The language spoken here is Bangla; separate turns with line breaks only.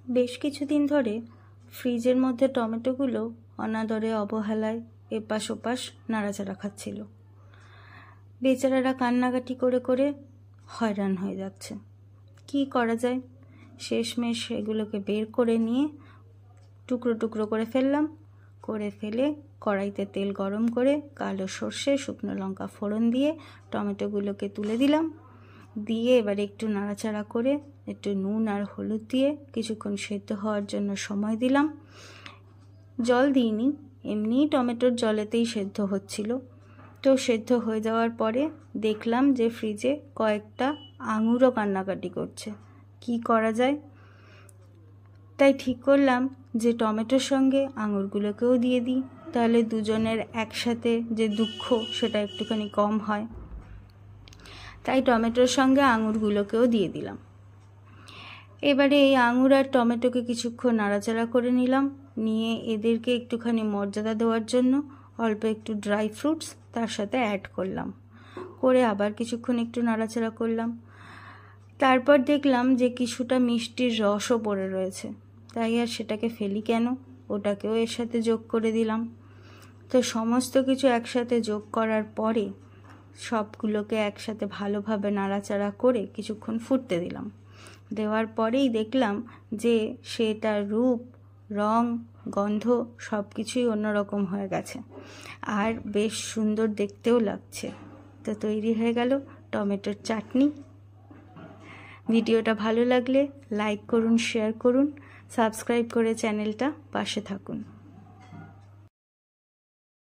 বেশ কিছুদিন ধরে ফ্রিজের মধ্যে টমেটোগুলো অনাদরে অবহেলায় এপাশ ওপাশ নাড়াচাড়া খাচ্ছিল। বেচারারা কান্নাকাটি করে করে হয়রান হয়ে যাচ্ছে। কি করা যায়? শেষমেশ এগুলোকে বের করে নিয়ে টুকরো টুকরো করে ফেললাম। করে ফেলে কড়াইতে তেল গরম করে কালো সর্ষে, শুকনো লঙ্কা ফোড়ন দিয়ে টমেটোগুলোকে তুলে দিলাম। দিয়ে এবারে একটু নাড়াচাড়া করে একটু নুন আর হলুদ দিয়ে কিছুক্ষণ সেদ্ধ হওয়ার জন্য সময় দিলাম। জল দিইনি, এমনিই টমেটোর জলেতেই সেদ্ধ হচ্ছিল। তো সেদ্ধ হয়ে যাওয়ার পরে দেখলাম যে ফ্রিজে কয়েকটা আঙুরও কান্নাকাটি করছে। কি করা যায়? তাই ঠিক করলাম যে টমেটোর সঙ্গে আঙুরগুলোকেও দিয়ে দিই, তাহলে দুজনের একসাথে যে দুঃখ সেটা একটুখানি কম হয়। তাই টমেটোর সঙ্গে আঙুরগুলোকেও দিয়ে দিলাম। এবারে এই আঙুর আর টমেটোকে কিছুক্ষণ নাড়াচাড়া করে নিলাম। নিয়ে এদেরকে একটুখানি মর্যাদা দেওয়ার জন্য অল্প একটু ড্রাই ফ্রুটস তার সাথে অ্যাড করলাম। করে আবার কিছুক্ষণ একটু নাড়াচাড়া করলাম। তারপর দেখলাম যে কিছুটা মিষ্টির রসও পড়ে রয়েছে, তাই আর সেটাকে ফেলি কেন, ওটাকেও এর সাথে যোগ করে দিলাম। তো সমস্ত কিছু একসাথে যোগ করার পরে সবগুলোকে একসাথে ভালোভাবে নাড়াচাড়া করে কিছুক্ষণ ফুটতে দিলাম। দেওয়ার পরেই দেখলাম যে সেটার রূপ, রং, গন্ধ সব কিছুই অন্যরকম হয়ে গেছে আর বেশ সুন্দর দেখতেও লাগছে। তো তৈরি হয়ে গেল টমেটোর চাটনি। ভিডিওটা ভালো লাগলে লাইক করুন, শেয়ার করুন, সাবস্ক্রাইব করে চ্যানেলটা পাশে থাকুন।